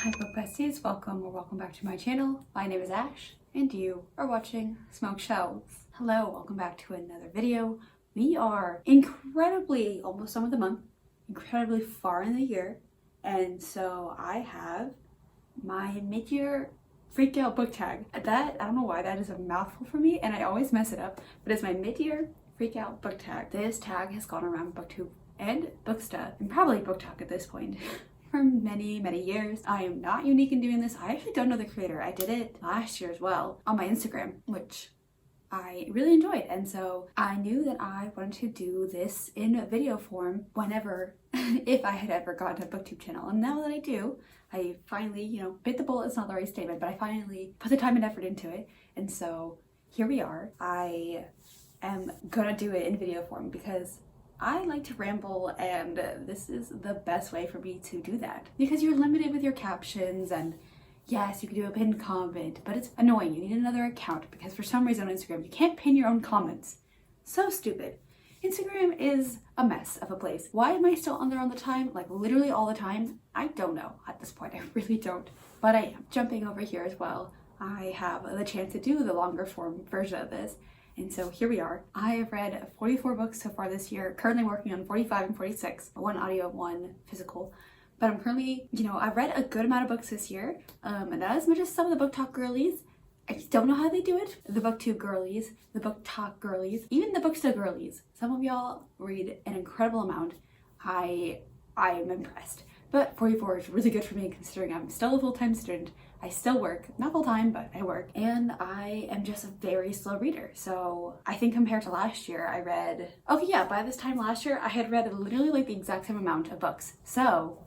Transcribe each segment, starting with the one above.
Hi book besties, welcome or welcome back to my channel. My name is Ash and you are watching Smokedshelves. Hello, welcome back to another video. We are incredibly almost done with the month, incredibly far in the year, and so I have my mid-year freakout book tag. That, I don't know why that is a mouthful for me and I always mess it up, but it's my mid-year freakout book tag. This tag has gone around booktube and booksta and probably BookTok at this point for many years. I am not unique in doing this. I actually don't know the creator. I did it last year as well on my Instagram, which I really enjoyed, and so I knew that I wanted to do this in video form whenever if I had ever gotten a booktube channel. And now that I do, I finally, bit the bullet. It's not the right statement, but I finally put the time and effort into it, and so here we are. I am gonna do it in video form because I like to ramble, and this is the best way for me to do that because you're limited with your captions, and yes, you can do a pinned comment, but it's annoying. You need another account because for some reason on Instagram you can't pin your own comments. So stupid. Instagram is a mess of a place. Why am I still on there all the time? Like literally all the time? I don't know at this point. I really don't. But I am. Jumping over here as well, I have the chance to do the longer form version of this. And so here we are. I have read 44 books so far this year, currently working on 45 and 46, one audio, one physical. But I'm currently, I've read a good amount of books this year, and not as much as some of the BookTok girlies. I just don't know how they do it. The BookTube girlies, the BookTok girlies, even the Booksta girlies. Some of y'all read an incredible amount. I am impressed. But 44 is really good for me considering I'm still a full-time student. I still work, not full-time, but I work. And I am just a very slow reader. So I think compared to last year, I read, by this time last year, I had read literally like the exact same amount of books. So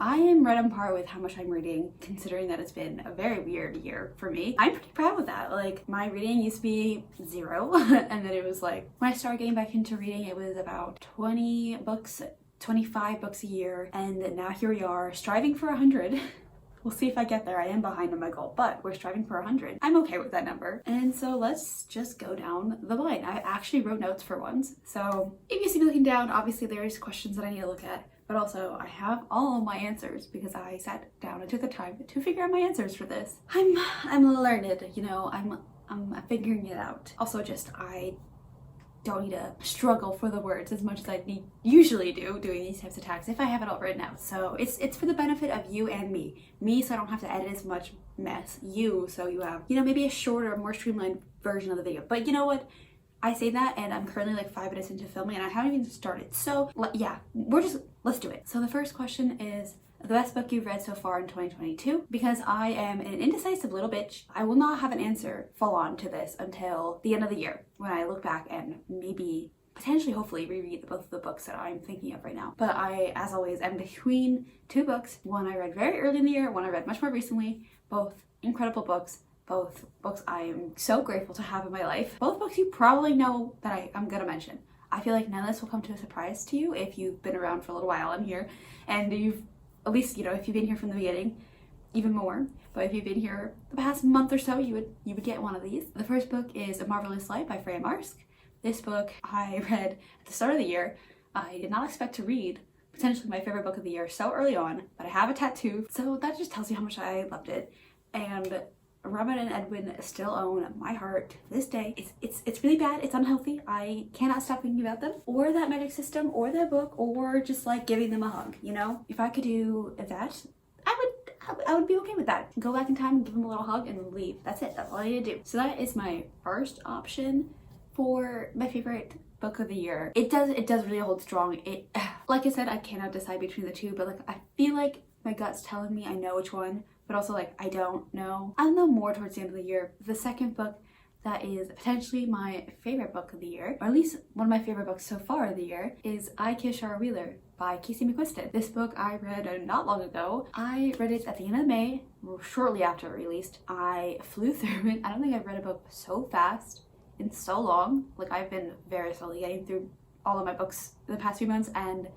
I am right on par with how much I'm reading, considering that it's been a very weird year for me. I'm pretty proud with that. Like, my reading used to be 0, and then it was like, when I started getting back into reading, it was about 20 books, 25 books a year, and now here we are, striving for 100. We'll see if I get there. I am behind on my goal, but we're striving for 100. I'm okay with that number. And so let's just go down the line. I actually wrote notes for once. So if you see me looking down, obviously there's questions that I need to look at, but also I have all of my answers because I sat down and took the time to figure out my answers for this. I'm learned, I'm figuring it out. Also I don't need to struggle for the words as much as I usually do doing these types of tags if I have it all written out. So it's for the benefit of you and me. Me, so I don't have to edit as much mess. You, so you have, maybe a shorter, more streamlined version of the video. But you know what? I say that and I'm currently like 5 minutes into filming and I haven't even started. So yeah, let's do it. So the first question is, the best book you've read so far in 2022? Because I am an indecisive little bitch, I will not have an answer full on to this until the end of the year when I look back and maybe, potentially, hopefully reread both of the books that I'm thinking of right now. But I, as always, am between 2 books. One I read very early in the year, one I read much more recently. Both incredible books. Both books I am so grateful to have in my life. Both books you probably know that I'm gonna mention. I feel like none of this will come to a surprise to you if you've been around for a little while in here and you've at least, if you've been here from the beginning, even more. But if you've been here the past month or so, you would get one of these. The first book is A Marvelous Life by Freya Marsk. This book I read at the start of the year. I did not expect to read potentially my favorite book of the year so early on, but I have a tattoo, so that just tells you how much I loved it. And Robin and Edwin still own my heart to this day. It's really bad. It's unhealthy. I cannot stop thinking about them, or that magic system, or that book, or just like giving them a hug. If I could do that, I would be okay with that. Go back in time, give them a little hug, and leave. That's it. That's all I need to do. So that is my first option for my favorite book of the year. It does really hold strong. Like I said, I cannot decide between the two, but like I feel like my gut's telling me I know which one. But also like I don't know. I'll know more towards the end of the year. The second book that is potentially my favorite book of the year, or at least one of my favorite books so far of the year, is I Kiss Shara Wheeler by Casey McQuiston. This book I read not long ago. I read it at the end of May, shortly after it released. I flew through it. I don't think I've read a book so fast in so long. Like I've been very slowly getting through all of my books in the past few months, and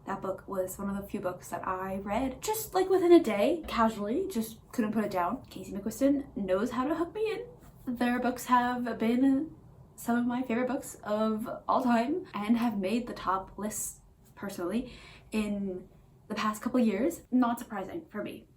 that book was one of the few books that I read just like within a day, casually, just couldn't put it down. Casey McQuiston knows how to hook me in. Their books have been some of my favorite books of all time and have made the top lists personally in the past couple years. Not surprising for me.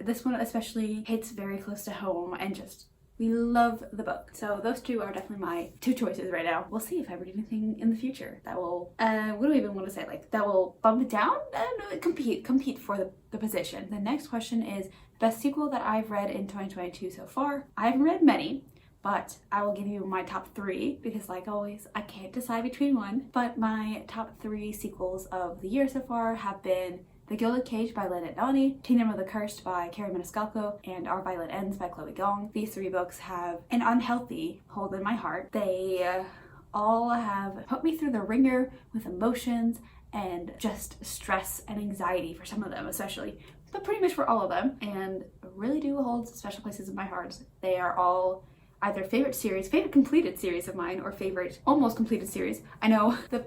This one especially hits very close to home, and just we love the book. So those two are definitely my two choices right now. We'll see if I read anything in the future that will, what do I even want to say? Like, that will bump it down and compete for the position. The next question is best sequel that I've read in 2022 so far. I haven't read many, but I will give you my top three because, like always, I can't decide between one. But my top three sequels of the year so far have been The Gilded Cage by Lynette Noni, Kingdom of the Cursed by Carrie Maniscalco, and Our Violet Ends by Chloe Gong. These three books have an unhealthy hold in my heart. They all have put me through the ringer with emotions and just stress and anxiety for some of them especially, but pretty much for all of them, and really do hold special places in my heart. They are all either favorite completed series of mine, or favorite almost completed series. I know the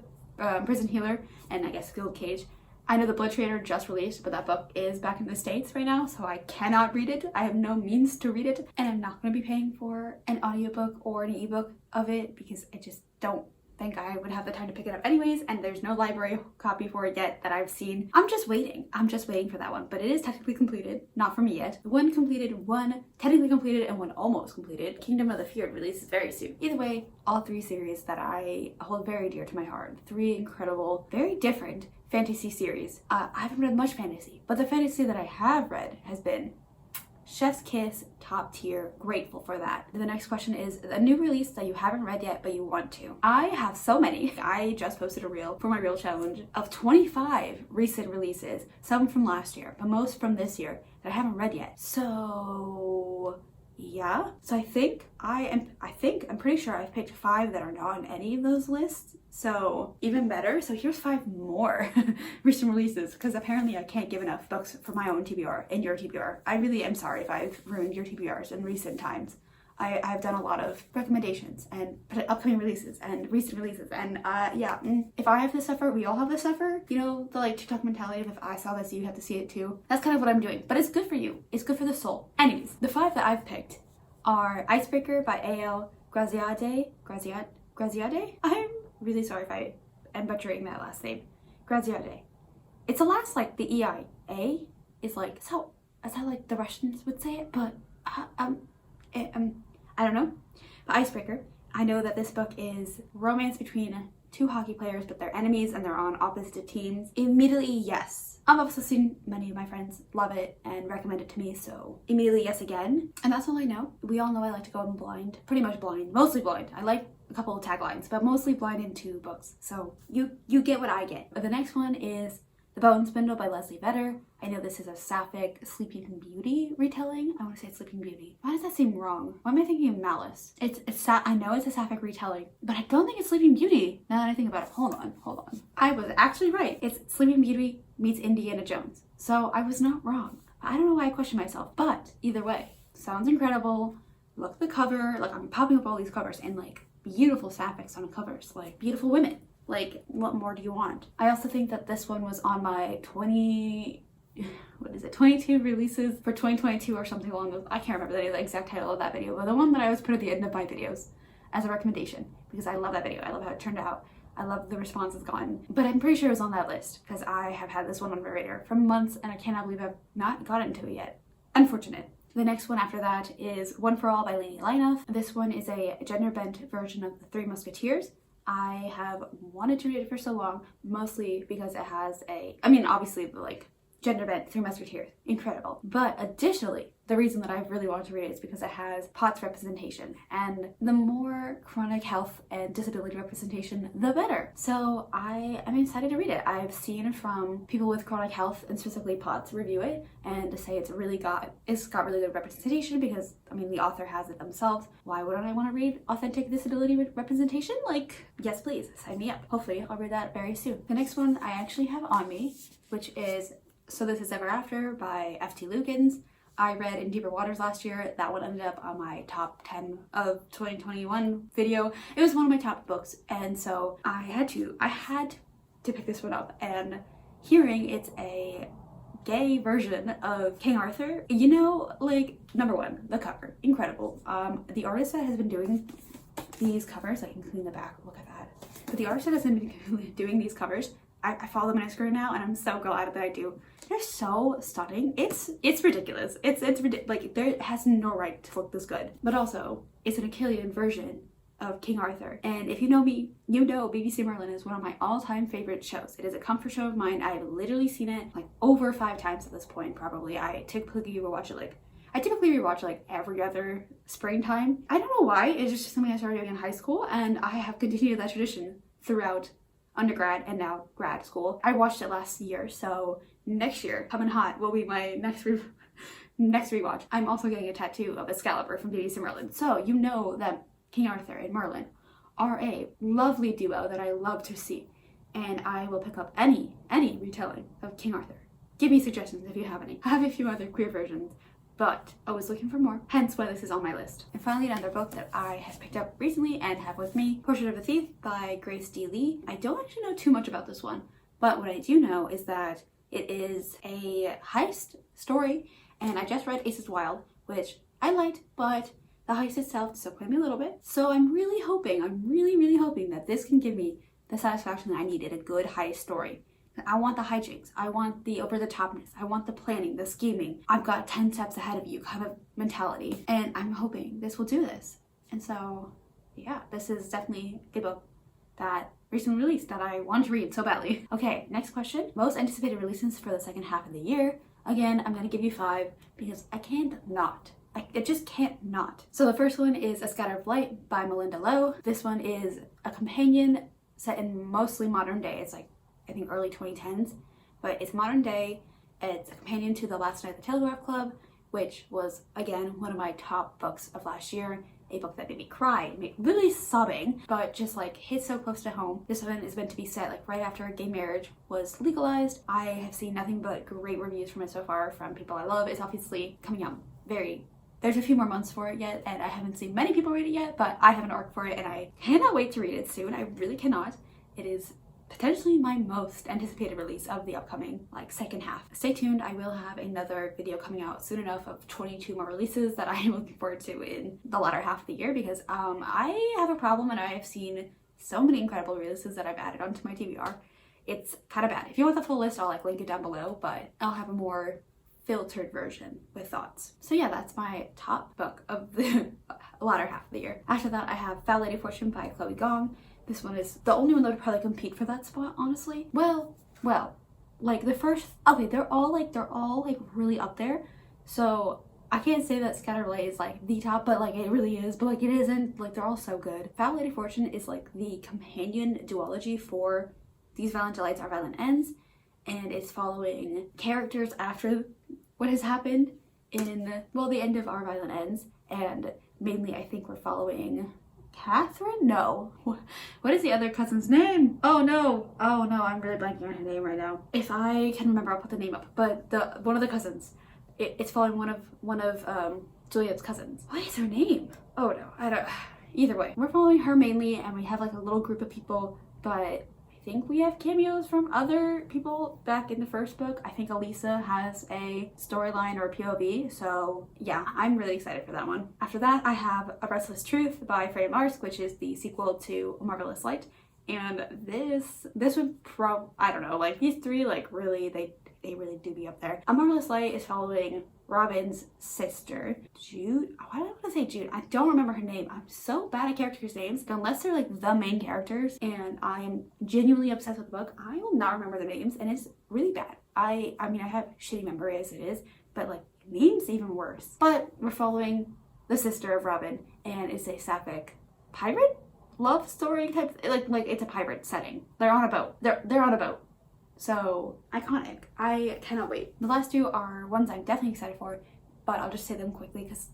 Prison Healer and I guess Gilded Cage. I know The Blood Trader just released, but that book is back in the States right now, so I cannot read it. I have no means to read it, and I'm not going to be paying for an audiobook or an ebook of it because I just don't think I would have the time to pick it up anyways, and there's no library copy for it yet that I've seen. I'm just waiting for that one, but it is technically completed. Not for me yet. One completed, one technically completed, and one almost completed. Kingdom of the Feared releases very soon. Either way, all three series that I hold very dear to my heart. Three incredible, very different fantasy series. I haven't read much fantasy, but the fantasy that I have read has been chef's kiss, top tier, grateful for that. The next question is a new release that you haven't read yet but you want to. I have so many. I just posted a reel for my reel challenge of 25 recent releases, some from last year, but most from this year that I haven't read yet. So yeah, so I'm pretty sure I've picked 5 that are not on any of those lists. So even better. So here's 5 more recent releases, because apparently I can't give enough books for my own TBR and your TBR. I really am sorry if I've ruined your TBRs in recent times. I've done a lot of recommendations and upcoming releases and recent releases, and if I have to suffer, we all have to suffer. You know, the like TikTok mentality of if I saw this, you have to see it too. That's kind of what I'm doing, but it's good for you. It's good for the soul. Anyways, the 5 that I've picked are Icebreaker by A.L. Graziade. I'm really sorry if I am butchering that last name. Graziade. It's a last like the E-I-A is like, that's how like the Russians would say it, but I don't know. But Icebreaker, I know that this book is romance between 2 hockey players, but they're enemies and they're on opposite teams. Immediately, yes. I've also seen many of my friends love it and recommend it to me, so immediately yes again. And that's all I know. We all know I like to go in blind. Pretty much blind. Mostly blind. I like a couple of taglines, but mostly blind into books. So you get what I get. But the next one is The Bone Spindle by Leslie Vedder. I know this is a sapphic Sleeping Beauty retelling. I want to say it's Sleeping Beauty. Why does that seem wrong? Why am I thinking of Malice? I know it's a sapphic retelling, but I don't think it's Sleeping Beauty. Now that I think about it, hold on. I was actually right. It's Sleeping Beauty meets Indiana Jones. So I was not wrong. I don't know why I question myself, but either way, sounds incredible. Look at the cover. Like, I'm popping up all these covers and like beautiful sapphics on the covers, like beautiful women. Like, what more do you want? I also think that this one was on my 22 releases for 2022 or something along those. I can't remember the exact title of that video, but the one that I always put at the end of my videos as a recommendation, because I love that video. I love how it turned out. I love the response it's gotten. But I'm pretty sure it was on that list because I have had this one on my radar for months and I cannot believe I've not gotten to it yet. Unfortunate. The next one after that is One for All by Lady Linoff. This one is a gender-bent version of The Three Musketeers. I have wanted to read it for so long, mostly because it has obviously the like gender-bent Three Musketeers, incredible. But additionally, the reason that I've really wanted to read it is because it has POTS representation, and the more chronic health and disability representation, the better. So I am excited to read it. I've seen from people with chronic health and specifically POTS review it and to say it's got really good representation because the author has it themselves. Why wouldn't I want to read authentic disability representation? Like, yes please, sign me up. Hopefully I'll read that very soon. The next one I actually have on me, which is So This Is Ever After by F.T. Lukens. I read In Deeper Waters last year. That one ended up on my top 10 of 2021 video. It was one of my top books, and so I had to pick this one up. And hearing it's a gay version of King Arthur, number one, the cover, incredible. The artist that has been doing these covers, I can clean the back, look at that. But the artist that has been doing these covers, I follow them on Instagram now, and I'm so glad that I do. They're so stunning. It's ridiculous. It's ridiculous. Like, there has no right to look this good. But also, it's an Achillean version of King Arthur. And if you know me, you know BBC Merlin is one of my all-time favorite shows. It is a comfort show of mine. I've literally seen it like over 5 times at this point, probably. I typically rewatch like every other springtime. I don't know why. It's just something I started doing in high school, and I have continued that tradition throughout undergrad and now grad school. I watched it last year, so next year, coming hot, will be my next rewatch. I'm also getting a tattoo of Excalibur from BBC Merlin, so you know that King Arthur and Merlin are a lovely duo that I love to see, and I will pick up any retelling of King Arthur. Give me suggestions if you have any. I have a few other queer versions, but I was looking for more, hence why this is on my list. And finally, another book that I have picked up recently and have with me, Portrait of a Thief by Grace D. Lee. I don't actually know too much about this one, but what I do know is that it is a heist story, and I just read Aces Wild, which I liked, but the heist itself disappointed me a little bit. So I'm really hoping that this can give me the satisfaction that I need in a good heist story. I want the hijinks, I want the over-the-topness, I want the planning, the scheming. I've got 10 steps ahead of you kind of mentality, and I'm hoping this will do this. And so, yeah, this is definitely a book that recently released that I want to read so badly. Okay, next question. Most anticipated releases for the second half of the year. Again, I'm gonna give you 5 because I can't not. I just can't not. So the first one is A Scatter of Light by Melinda Lowe. This one is a companion set in mostly modern day. It's like, I think early 2010s, but it's modern day. It's a companion to The Last Night at the Telegraph Club, which was, again, one of my top books of last year. A book that made me cry, really sobbing, but just like hit so close to home. This one is meant to be set like right after gay marriage was legalized. I have seen nothing but great reviews from it so far from people I love. It's obviously coming out there's a few more months for it yet, and I haven't seen many people read it yet, but I have an arc for it, and I cannot wait to read it soon. I really cannot. It is potentially my most anticipated release of the upcoming second half. Stay tuned. I will have another video coming out soon enough of 22 more releases that I am looking forward to in the latter half of the year, because I have a problem, and I have seen so many incredible releases that I've added onto my TBR. It's kind of bad. If you want the full list, I'll link it down below, but I'll have a more filtered version with thoughts. So yeah, that's my top book of the latter half of the year. After that, I have Foul Lady Fortune by Chloe Gong. This one is the only one that would probably compete for that spot, honestly. Well, like the first, okay, they're all really up there. So I can't say that Scatter Light is like the top, but like it really is, but like it isn't. Like they're all so good. Foul Lady Fortune is like the companion duology for These Violent Delights Are Violent Ends, and it's following characters after what has happened in, well, the end of Our Violent Ends, and mainly I think we're following Catherine? No. What is the other cousin's name? Oh no, I'm really blanking on her name right now. If I can remember, I'll put the name up, but one of the cousins. It's following one of Juliet's cousins. What is her name? Oh no, I don't, either way. We're following her mainly, and we have like a little group of people, but I think we have cameos from other people back in the first book. I think Elisa has a storyline or a POV, so yeah, I'm really excited for that one. After that, I have A Restless Truth by Freya Marsk, which is the sequel to A Marvelous Light, and this would I don't know, like these three, like really, they really do be up there. A Marvelous Light is following Robin's sister, Jude. Why do I want to say Jude? I don't remember her name. I'm so bad at characters' names, but unless they're like the main characters and I'm genuinely obsessed with the book, I will not remember the names, and it's really bad. I mean, I have shitty memory as it is, but like names even worse. But we're following the sister of Robin, and it's a sapphic pirate love story type, like it's a pirate setting. They're on a boat. They're on a boat. So iconic. I cannot wait. The last two are ones I'm definitely excited for, but I'll just say them quickly because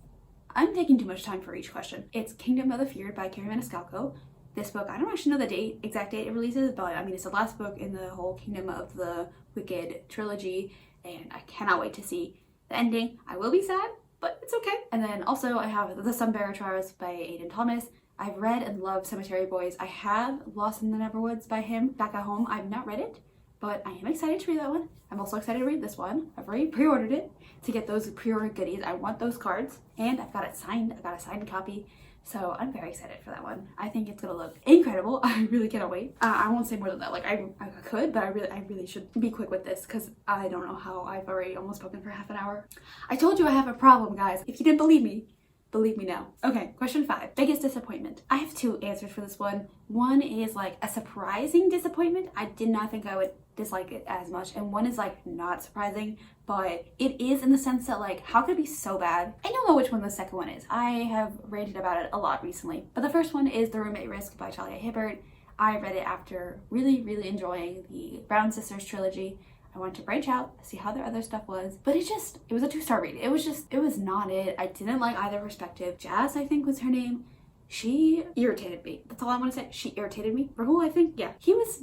I'm taking too much time for each question. It's Kingdom of the Feared by Carrie Maniscalco. This book, I don't actually know the exact date it releases, but I mean, it's the last book in the whole Kingdom of the Wicked trilogy, and I cannot wait to see the ending. I will be sad, but it's okay. And then also I have The Sunbearer Trials by Aidan Thomas. I've read and loved Cemetery Boys. I have Lost in the Neverwoods by him back at home. I've not read it, but I am excited to read that one. I'm also excited to read this one. I've already pre-ordered it to get those pre-order goodies. I want those cards, and I've got it signed. I've got a signed copy. So I'm very excited for that one. I think it's gonna look incredible. I really cannot wait. I won't say more than that. Like I could, but I really should be quick with this because I don't know how I've already almost spoken for half an hour. I told you I have a problem, guys. If you didn't believe me now. Okay, question 5. Biggest disappointment. I have 2 answers for this one. One is like a surprising disappointment. I did not think I would dislike it as much. And one is like not surprising, but it is in the sense that like, how could it be so bad? I don't know which one the second one is. I have ranted about it a lot recently. But the first one is The Roommate Risk by Talia Hibbert. I read it after really enjoying the Brown Sisters trilogy. I wanted to branch out, see how their other stuff was, but it was a 2-star read. It was not it. I didn't like either perspective. Jazz, I think was her name. She irritated me. That's all I want to say. She irritated me. Rahul, I think, yeah. He was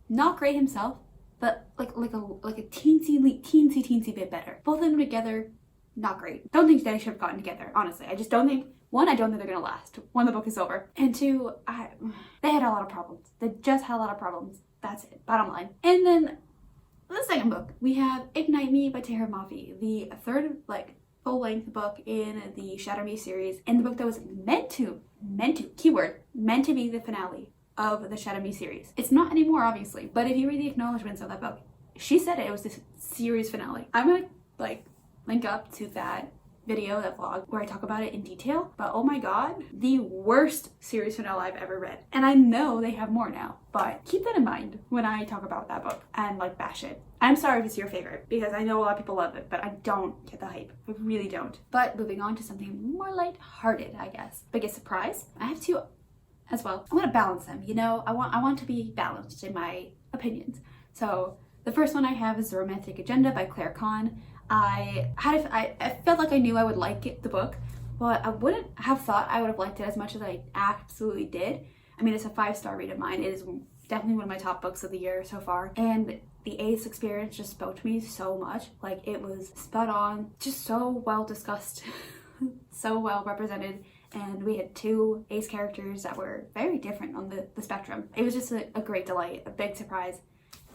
not great himself, but like a teensy bit better. Both of them together, not great. Don't think they should have gotten together, honestly. I just don't think, 1, I don't think they're gonna last when the book is over. And 2, they had a lot of problems. They just had a lot of problems. That's it, bottom line. And then the second book, we have Ignite Me by Tahir Mafi, the third like full-length book in the Shatter Me series, and the book that was meant to be the finale of the Shatter Me series. It's not anymore, obviously, but if you read the acknowledgements of that book, she said it was the series finale. I'm gonna like link up to that video, that vlog, where I talk about it in detail, but oh my god, the worst series finale I've ever read. And I know they have more now, but keep that in mind when I talk about that book and like bash it. I'm sorry if it's your favorite, because I know a lot of people love it, but I don't get the hype. I really don't. But moving on to something more light-hearted, I guess. Biggest surprise? I have 2 as well. I want to balance them, you know? I want to be balanced in my opinions. So the first one I have is The Romantic Agenda by Claire Kahn. I felt like I knew I would like the book, but I wouldn't have thought I would have liked it as much as I absolutely did. I mean, it's a 5-star read of mine. It is definitely one of my top books of the year so far. And the ACE experience just spoke to me so much. Like, it was spot on, just so well discussed, so well represented. And we had 2 ACE characters that were very different on the spectrum. It was just a great delight, a big surprise.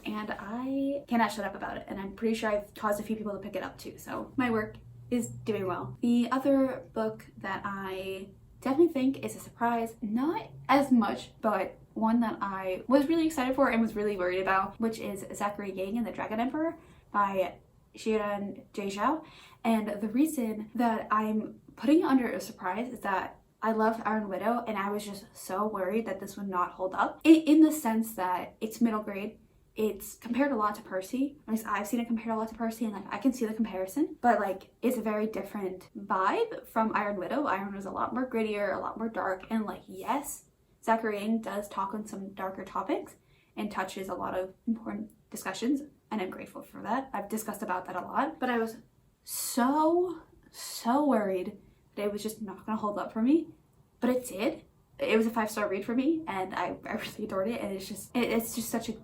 And I cannot shut up about it. And I'm pretty sure I've caused a few people to pick it up too. So my work is doing well. The other book that I definitely think is a surprise, not as much, but one that I was really excited for and was really worried about, which is Zachary Yang and the Dragon Emperor by Xiran Jie Zhao. And the reason that I'm putting it under a surprise is that I love Iron Widow, and I was just so worried that this would not hold up. In the sense that it's middle grade. It's compared a lot to Percy. At least I've seen it compared a lot to Percy, and like I can see the comparison, but like it's a very different vibe from Iron Widow. Iron was a lot more grittier, a lot more dark, and like yes, Zachary Yang does talk on some darker topics and touches a lot of important discussions, and I'm grateful for that. I've discussed about that a lot, but I was so worried that it was just not gonna hold up for me, but it did. It was a 5-star read for me, and I really adored it, and it's just such a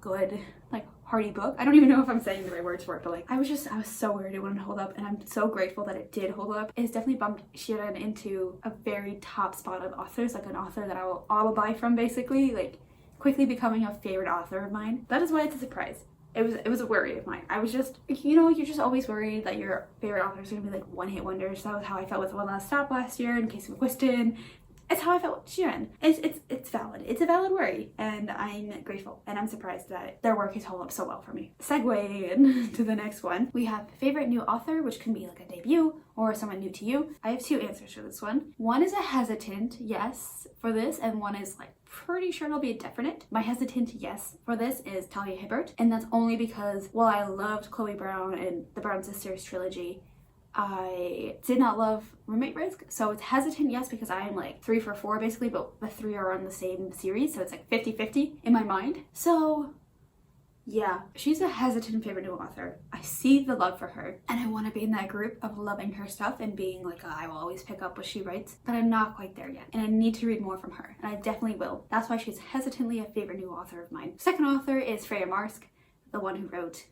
good, like, hearty book. I don't even know if I'm saying the right words for it, but like, I was so worried it wouldn't hold up, and I'm so grateful that it did hold up. It's definitely bumped Xiran into a very top spot of authors, like an author that I'll buy from, basically, like, quickly becoming a favorite author of mine. That is why it's a surprise. It was a worry of mine. I was just, you know, you're just always worried that your favorite author is gonna be like one-hit wonders. That was how I felt with One Last Stop last year, in Casey McQuiston. It's how I felt with Xiran. It's valid. It's a valid worry, and I'm grateful, and I'm surprised that their work has held up so well for me. Segue to the next one. We have favorite new author, which can be like a debut or someone new to you. I have 2 answers for this one. One is a hesitant yes for this, and one is like pretty sure it'll be a definite. My hesitant yes for this is Talia Hibbert, and that's only because while I loved Chloe Brown and the Brown Sisters trilogy, I did not love Roommate Risk, so it's hesitant yes because I am like 3 for 4 basically, but the 3 are on the same series, so it's like 50-50 in my mind. So yeah, she's a hesitant favorite new author. I see the love for her, and I want to be in that group of loving her stuff and being like, I will always pick up what she writes, but I'm not quite there yet, and I need to read more from her, and I definitely will. That's why she's hesitantly a favorite new author of mine. Second author is Freya Marsk, the one who wrote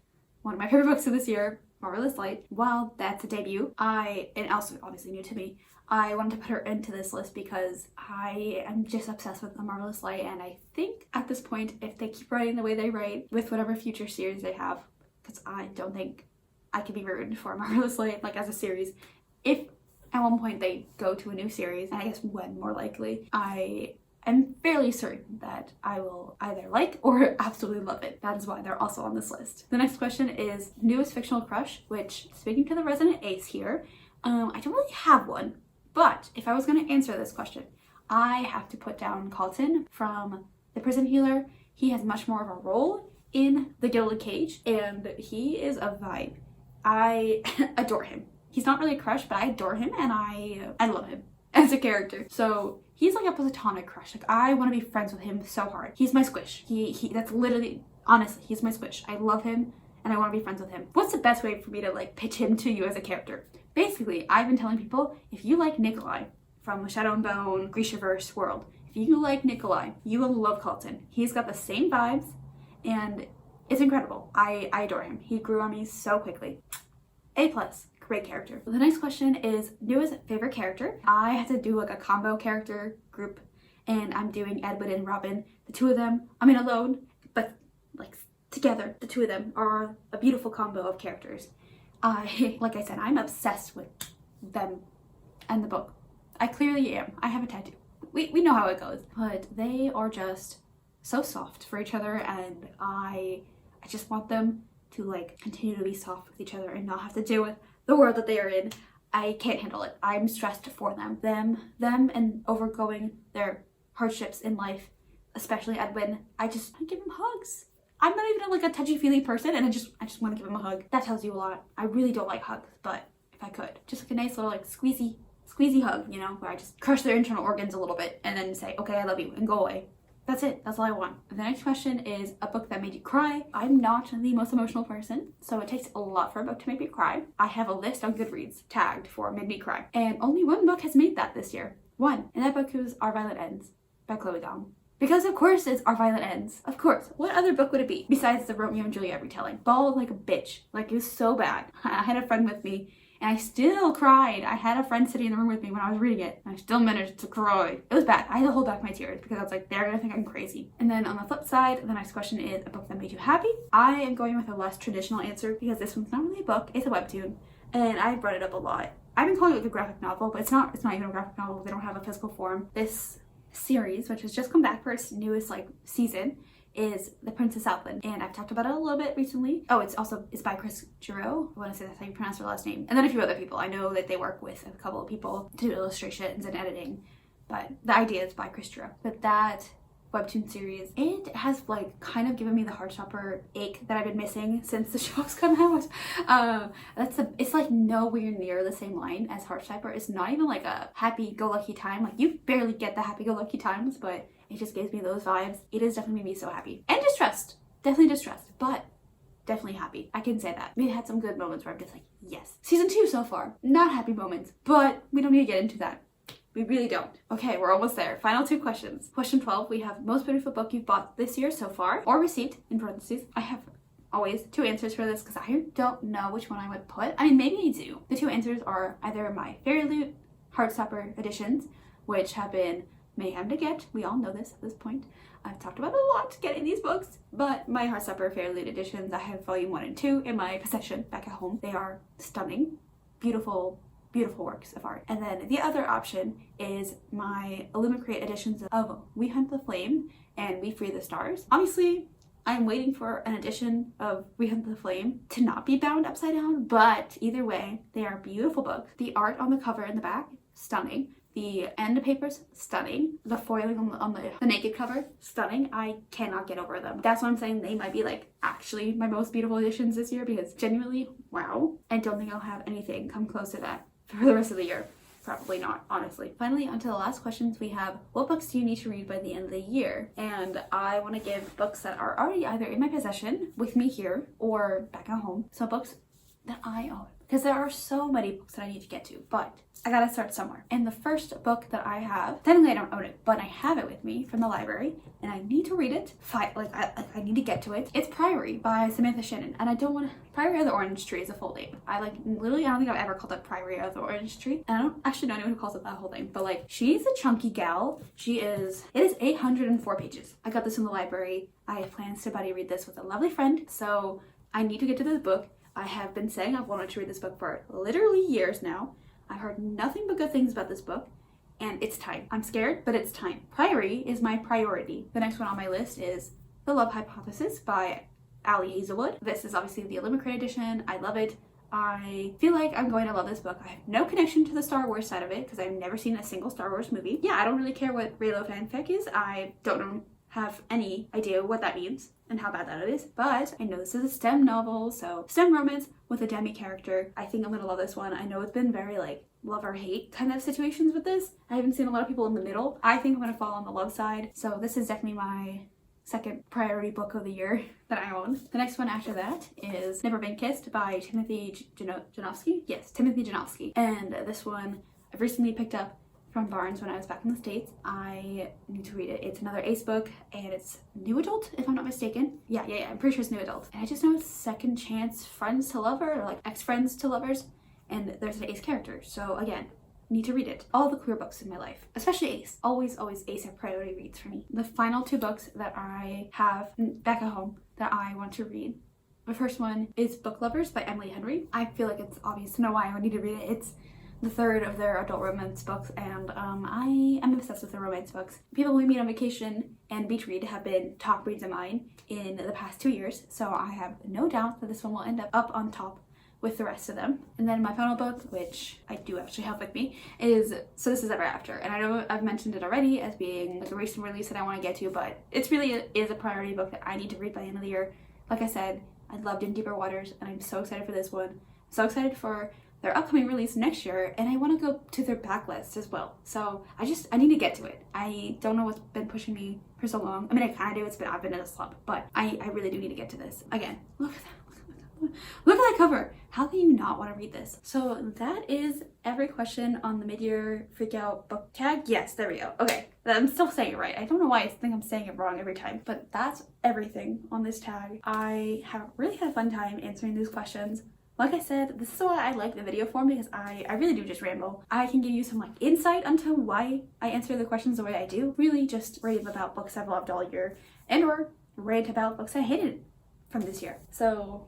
one of my favorite books of this year, Marvelous Light. While that's a debut, and also obviously new to me, I wanted to put her into this list because I am just obsessed with A Marvelous Light, and I think at this point, if they keep writing the way they write with whatever future series they have, because I don't think I could be rooted for A Marvelous Light like as a series. If at one point they go to a new series, and I guess when more likely, I'm fairly certain that I will either like or absolutely love it. That is why they're also on this list. The next question is newest fictional crush, which, speaking to the resident ace here, I don't really have one, but if I was going to answer this question, I have to put down Carlton from The Prison Healer. He has much more of a role in The Gilded Cage, and he is a vibe. I adore him. He's not really a crush, but I adore him, and I love him as a character. So he's like a platonic crush. Like, I want to be friends with him so hard. He's my squish. He that's literally, honestly, he's my squish. I love him and I want to be friends with him. What's the best way for me to like pitch him to you as a character? Basically, I've been telling people, if you like Nikolai from Shadow and Bone, Grishaverse world, if you like Nikolai, you will love Carlton. He's got the same vibes and it's incredible. I adore him. He grew on me so quickly. A+. Great character. The next question is newest favorite character. I have to do like a combo character group, and I'm doing Edwin and Robin. The two of them, I mean alone, but like together, the two of them are a beautiful combo of characters. Like I said, I'm obsessed with them and the book. I clearly am. I have a tattoo. We know how it goes, but they are just so soft for each other, and I just want them to like continue to be soft with each other and not have to deal with the world that they are in. I can't handle it. I'm stressed for them. Them and overgoing their hardships in life, especially Edwin. I just want to give him hugs. I'm not even like a touchy-feely person, and I just want to give him a hug. That tells you a lot. I really don't like hugs, but if I could, just like a nice little like squeezy hug, you know, where I just crush their internal organs a little bit and then say, okay, I love you, and go away. That's it. That's all I want. The next question is a book that made you cry. I'm not the most emotional person, so it takes a lot for a book to make me cry. I have a list on Goodreads tagged for made me cry, and only one book has made that this year. One. And that book was Our Violet Ends by Chloe Dong. Because of course it's Our Violet Ends. Of course. What other book would it be besides the Romeo and Juliet retelling? Bawled like a bitch. Like, it was so bad. I had a friend with me, and I still cried. I had a friend sitting in the room with me when I was reading it, and I still managed to cry. It was bad. I had to hold back my tears because I was like, they're gonna think I'm crazy. And then on the flip side, the next question is a book that made you happy. I am going with a less traditional answer because this one's not really a book, it's a webtoon, and I've brought it up a lot. I've been calling it like a graphic novel, but it's not even a graphic novel. They don't have a physical form. This series, which has just come back for its newest like season, is The Princess Southland, and I've talked about it a little bit recently. Oh, it's by Chris Giroux. I want to say that's how you pronounce her last name. And then a few other people. I know that they work with a couple of people to do illustrations and editing, but the idea is by Chris Giroux. But that webtoon series, it has like kind of given me the Heartstopper ache that I've been missing since the show's come out. It's like nowhere near the same line as Heartstopper. It's not even like a happy-go-lucky time. Like, you barely get the happy-go-lucky times, but it just gives me those vibes. It has definitely made me so happy. And distressed. Definitely distressed, but definitely happy. I can say that. We had some good moments where I'm just like, yes. Season 2 so far, not happy moments, but we don't need to get into that. We really don't. Okay, we're almost there. Final 2 questions. Question 12, we have most beautiful book you've bought this year so far, or received, in parentheses. I have always 2 answers for this because I don't know which one I would put. I mean, maybe I do. The 2 answers are either my Fairy Loot Heartstopper editions, which have been mayhem to get. We all know this at this point. I've talked about a lot getting these books, but my Heartstopper Fairy Loot editions, I have volume 1 and 2 in my possession back at home. They are stunning, beautiful works of art. And then the other option is my Illumicrate editions of We Hunt the Flame and We Free the Stars. Obviously, I'm waiting for an edition of We Hunt the Flame to not be bound upside down, but either way, they are beautiful books. The art on the cover and the back, stunning. The end papers, stunning. The foiling on the naked cover, stunning. I cannot get over them. That's why I'm saying they might be like actually my most beautiful editions this year, because genuinely, wow. I don't think I'll have anything come close to that for the rest of the year. Probably not, honestly. Finally, onto the last questions, we have what books do you need to read by the end of the year? And I want to give books that are already either in my possession with me here or back at home. So books that I own, because there are so many books that I need to get to, but I gotta start somewhere. And the first book that I have, technically I don't own it, but I have it with me from the library, and I need to read it. I need to get to it. It's Priory by Samantha Shannon, and I don't want to. Priory of the Orange Tree is a full name. I don't think I've ever called it Priory of the Orange Tree, and I don't actually know anyone who calls it that whole thing. But like, she's a chunky gal. It is 804 pages. I got this from the library. I have plans to buddy read this with a lovely friend, so I need to get to this book. I have been saying I've wanted to read this book for literally years now. I've heard nothing but good things about this book, and it's time. I'm scared, but it's time. Priory is my priority. The next one on my list is The Love Hypothesis by Ali Hazelwood. This is obviously the Illuminated edition. I love it. I feel like I'm going to love this book. I have no connection to the Star Wars side of it because I've never seen a single Star Wars movie. Yeah, I don't really care what Reylo fanfic is. I don't have any idea what that means and how bad that is, but I know this is a STEM novel, so STEM romance with a demi character. I think I'm gonna love this one. I know it's been very like love or hate kind of situations with this. I haven't seen a lot of people in the middle. I think I'm gonna fall on the love side, so this is definitely my second priority book of the year that I own. The next one after that is Never Been Kissed by Timothy Janofsky. Yes, Timothy Janofsky. And this one I've recently picked up from Barnes when I was back in the States. I need to read it. It's another Ace book, and it's new adult, if I'm not mistaken. Yeah, I'm pretty sure it's new adult. And I just know it's second chance friends to lover, or like ex-friends to lovers, and there's an Ace character. So again, need to read it. All the queer books in my life, especially Ace. Always Ace are priority reads for me. The final two books that I have back at home that I want to read. The first one is Book Lovers by Emily Henry. I feel like it's obvious to know why I would need to read it. It's the third of their adult romance books, and I am obsessed with the romance books. People we meet on vacation and beach read have been top reads of mine in the past 2 years, so I have no doubt that this one will end up on top with the rest of them. And then my final book, which I do actually have with me, is So This Is Ever After. And I know I've mentioned it already as being like a recent release that I want to get to, but it's really is a priority book that I need to read by the end of the year. Like I said, I loved In Deeper Waters, and I'm so excited for this one. I'm so excited for their upcoming release next year, and I want to go to their backlist as well. So I need to get to it. I don't know what's been pushing me for so long. I mean, I kind of do. I've been in a slump, but I really do need to get to this. Again, look at that. Look at that cover. How can you not want to read this? So that is every question on the mid-year freakout book tag. Yes, there we go. Okay, I'm still saying it right. I don't know why I think I'm saying it wrong every time, but that's everything on this tag. I have really had a fun time answering these questions. Like I said, this is why I like the video form, because I really do just ramble. I can give you some like insight onto why I answer the questions the way I do. Really just rave about books I've loved all year, and or rant about books I hated from this year. So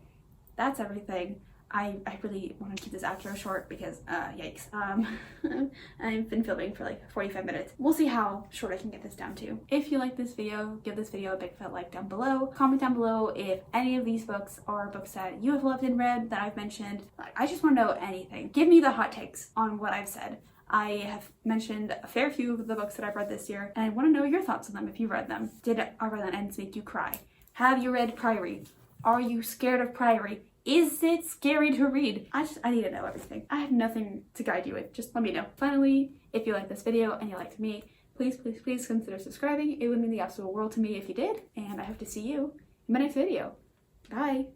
that's everything. I really want to keep this outro short because yikes. I've been filming for like 45 minutes. We'll see how short I can get this down to. If you like this video, give this video a big fat like down below. Comment down below if any of these books are books that you have loved and read that I've mentioned. I just want to know anything. Give me the hot takes on what I've said. I have mentioned a fair few of the books that I've read this year, and I want to know your thoughts on them if you read them. Did Our Violent Ends make you cry? Have you read Priory? Are you scared of Priory? Is it scary to read? I need to know everything. I have nothing to guide you with. Just let me know. Finally, if you like this video and you liked me, please consider subscribing. It would mean the absolute world to me if you did. And I hope to see you in my next video. Bye.